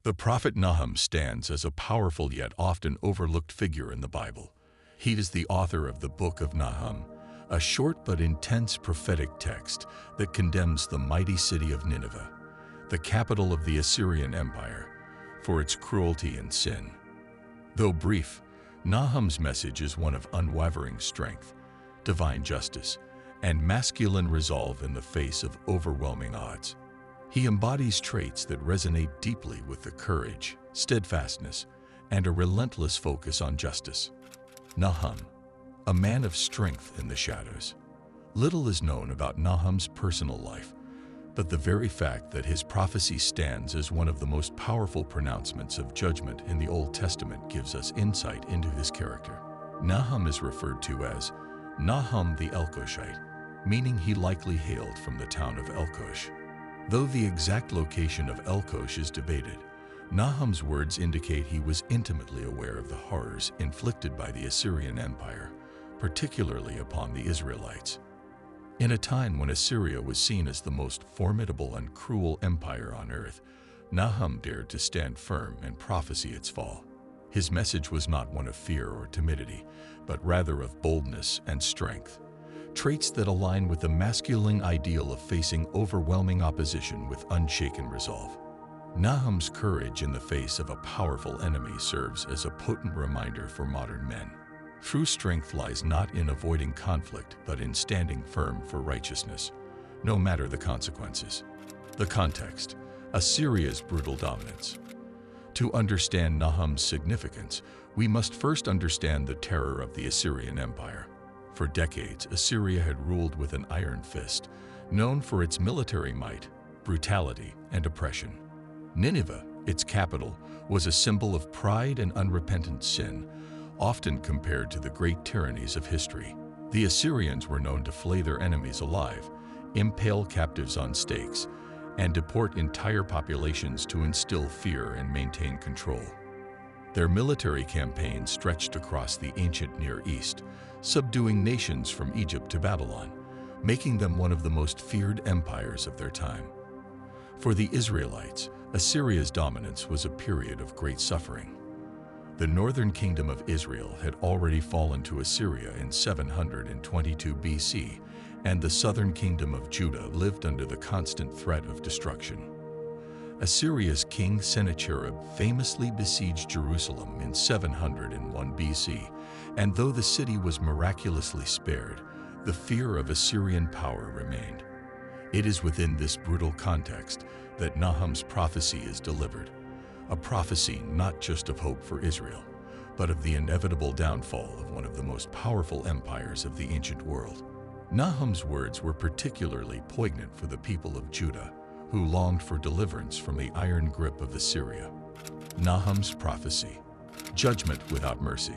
The prophet Nahum stands as a powerful yet often overlooked figure in the Bible. He is the author of the Book of Nahum, a short but intense prophetic text that condemns the mighty city of Nineveh, the capital of the Assyrian Empire, for its cruelty and sin. Though brief, Nahum's message is one of unwavering strength, divine justice, and masculine resolve in the face of overwhelming odds. He embodies traits that resonate deeply with the courage, steadfastness, and a relentless focus on justice. Nahum, a man of strength in the shadows. Little is known about Nahum's personal life, but the very fact that his prophecy stands as one of the most powerful pronouncements of judgment in the Old Testament gives us insight into his character. Nahum is referred to as Nahum the Elkoshite, meaning he likely hailed from the town of Elkosh. Though the exact location of Elkosh is debated, Nahum's words indicate he was intimately aware of the horrors inflicted by the Assyrian Empire, particularly upon the Israelites. In a time when Assyria was seen as the most formidable and cruel empire on earth, Nahum dared to stand firm and prophesy its fall. His message was not one of fear or timidity, but rather of boldness and strength, traits that align with the masculine ideal of facing overwhelming opposition with unshaken resolve. Nahum's courage in the face of a powerful enemy serves as a potent reminder for modern men. True strength lies not in avoiding conflict, but in standing firm for righteousness, no matter the consequences. The context: Assyria's brutal dominance. To understand Nahum's significance, we must first understand the terror of the Assyrian Empire. For decades, Assyria had ruled with an iron fist, known for its military might, brutality, and oppression. Nineveh, its capital, was a symbol of pride and unrepentant sin, often compared to the great tyrannies of history. The Assyrians were known to flay their enemies alive, impale captives on stakes, and deport entire populations to instill fear and maintain control. Their military campaigns stretched across the ancient Near East, subduing nations from Egypt to Babylon, making them one of the most feared empires of their time. For the Israelites, Assyria's dominance was a period of great suffering. The northern kingdom of Israel had already fallen to Assyria in 722 BC, and the southern kingdom of Judah lived under the constant threat of destruction. Assyria's king Sennacherib famously besieged Jerusalem in 701 BC, and though the city was miraculously spared, the fear of Assyrian power remained. It is within this brutal context that Nahum's prophecy is delivered, a prophecy not just of hope for Israel, but of the inevitable downfall of one of the most powerful empires of the ancient world. Nahum's words were particularly poignant for the people of Judah, who longed for deliverance from the iron grip of Assyria. Nahum's prophecy: judgment without mercy.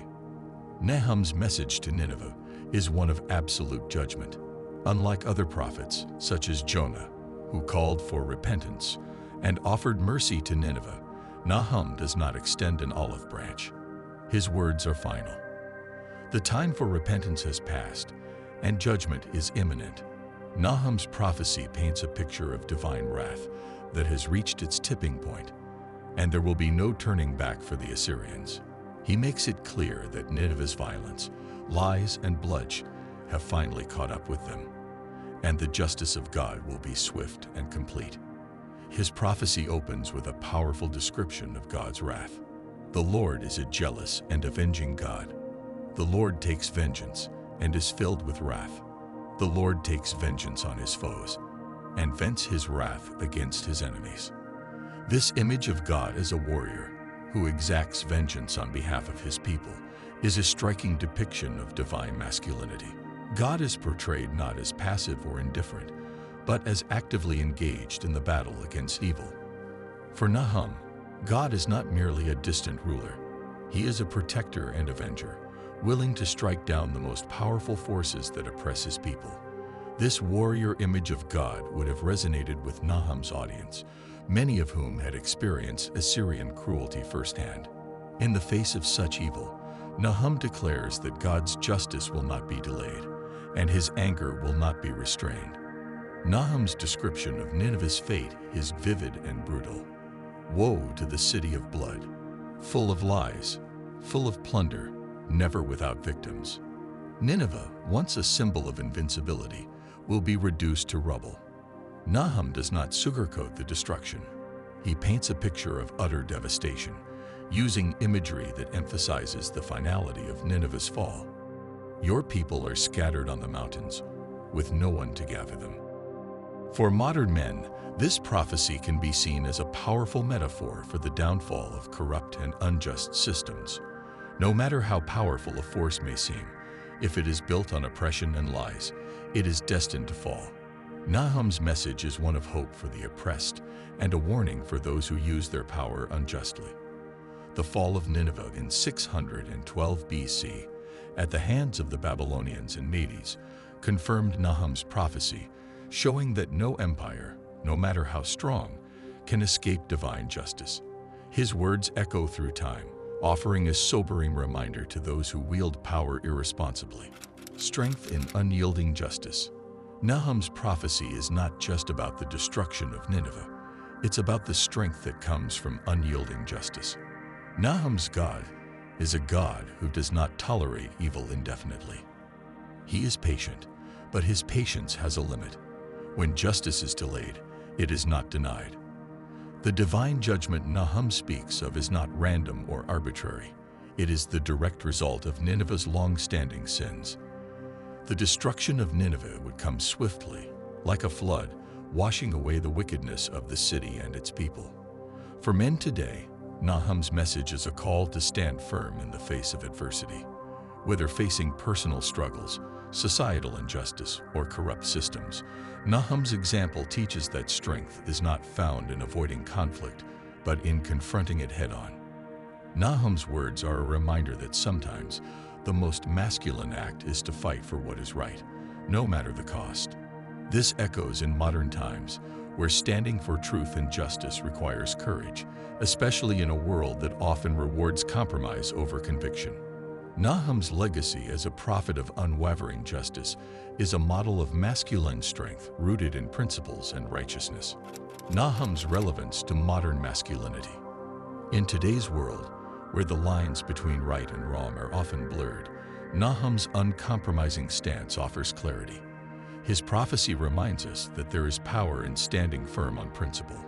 Nahum's message to Nineveh is one of absolute judgment. Unlike other prophets, such as Jonah, who called for repentance and offered mercy to Nineveh, Nahum does not extend an olive branch. His words are final. The time for repentance has passed, and judgment is imminent. Nahum's prophecy paints a picture of divine wrath that has reached its tipping point, and there will be no turning back for the Assyrians. He makes it clear that Nineveh's violence, lies, and bloodshed have finally caught up with them, and the justice of God will be swift and complete. His prophecy opens with a powerful description of God's wrath. The Lord is a jealous and avenging God. The Lord takes vengeance and is filled with wrath. The Lord takes vengeance on his foes and vents his wrath against his enemies. This image of God as a warrior who exacts vengeance on behalf of his people is a striking depiction of divine masculinity. God is portrayed not as passive or indifferent, but as actively engaged in the battle against evil. For Nahum, God is not merely a distant ruler. He is a protector and avenger, willing to strike down the most powerful forces that oppress his people. This warrior image of God would have resonated with Nahum's audience, many of whom had experienced Assyrian cruelty firsthand. In the face of such evil, Nahum declares that God's justice will not be delayed, and his anger will not be restrained. Nahum's description of Nineveh's fate is vivid and brutal. Woe to the city of blood, full of lies, full of plunder, never without victims. Nineveh, once a symbol of invincibility, will be reduced to rubble. Nahum does not sugarcoat the destruction. He paints a picture of utter devastation, using imagery that emphasizes the finality of Nineveh's fall. Your people are scattered on the mountains, with no one to gather them. For modern men, this prophecy can be seen as a powerful metaphor for the downfall of corrupt and unjust systems. No matter how powerful a force may seem, if it is built on oppression and lies, it is destined to fall. Nahum's message is one of hope for the oppressed and a warning for those who use their power unjustly. The fall of Nineveh in 612 BC, at the hands of the Babylonians and Medes, confirmed Nahum's prophecy, showing that no empire, no matter how strong, can escape divine justice. His words echo through time, offering a sobering reminder to those who wield power irresponsibly. Strength in unyielding justice. Nahum's prophecy is not just about the destruction of Nineveh. It's about the strength that comes from unyielding justice. Nahum's God is a God who does not tolerate evil indefinitely. He is patient, but his patience has a limit. When justice is delayed, it is not denied. The divine judgment Nahum speaks of is not random or arbitrary. It is the direct result of Nineveh's long-standing sins. The destruction of Nineveh would come swiftly, like a flood, washing away the wickedness of the city and its people. For men today, Nahum's message is a call to stand firm in the face of adversity. Whether facing personal struggles, societal injustice, or corrupt systems, Nahum's example teaches that strength is not found in avoiding conflict, but in confronting it head-on. Nahum's words are a reminder that sometimes the most masculine act is to fight for what is right, no matter the cost. This echoes in modern times, where standing for truth and justice requires courage, especially in a world that often rewards compromise over conviction. Nahum's legacy as a prophet of unwavering justice is a model of masculine strength rooted in principles and righteousness. Nahum's relevance to modern masculinity. In today's world, where the lines between right and wrong are often blurred, Nahum's uncompromising stance offers clarity. His prophecy reminds us that there is power in standing firm on principle.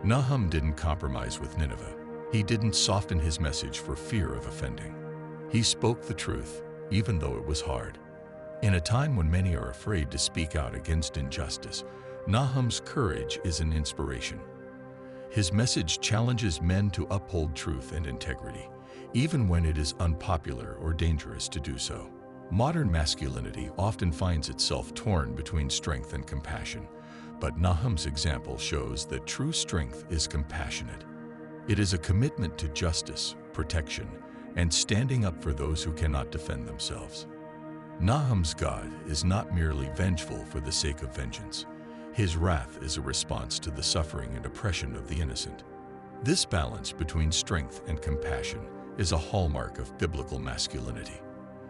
Nahum didn't compromise with Nineveh. He didn't soften his message for fear of offending. He spoke the truth, even though it was hard. In a time when many are afraid to speak out against injustice, Nahum's courage is an inspiration. His message challenges men to uphold truth and integrity, even when it is unpopular or dangerous to do so. Modern masculinity often finds itself torn between strength and compassion, but Nahum's example shows that true strength is compassionate. It is a commitment to justice, protection, and standing up for those who cannot defend themselves. Nahum's God is not merely vengeful for the sake of vengeance. His wrath is a response to the suffering and oppression of the innocent. This balance between strength and compassion is a hallmark of biblical masculinity.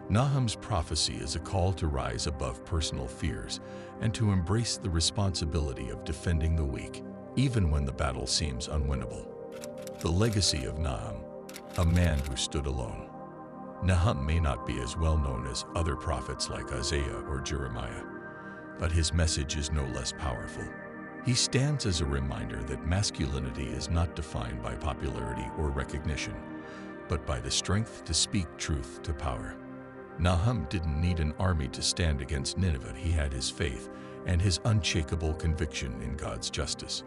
Nahum's prophecy is a call to rise above personal fears and to embrace the responsibility of defending the weak, even when the battle seems unwinnable. The legacy of Nahum, a man who stood alone. Nahum may not be as well known as other prophets like Isaiah or Jeremiah, but his message is no less powerful. He stands as a reminder that masculinity is not defined by popularity or recognition, but by the strength to speak truth to power. Nahum didn't need an army to stand against Nineveh. He had his faith and his unshakable conviction in God's justice.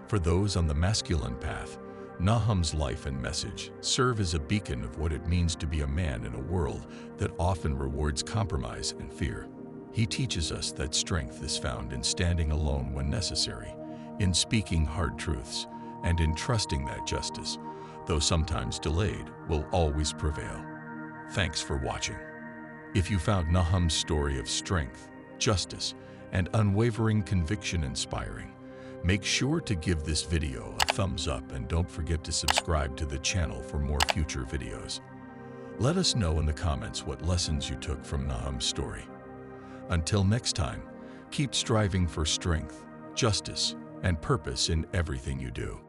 For those on the masculine path, Nahum's life and message serve as a beacon of what it means to be a man in a world that often rewards compromise and fear. He teaches us that strength is found in standing alone when necessary, in speaking hard truths, and in trusting that justice, though sometimes delayed, will always prevail. Thanks for watching. If you found Nahum's story of strength, justice, and unwavering conviction inspiring, make sure to give this video a thumbs up and don't forget to subscribe to the channel for more future videos. Let us know in the comments what lessons you took from Nahum's story. Until next time, keep striving for strength, justice, and purpose in everything you do.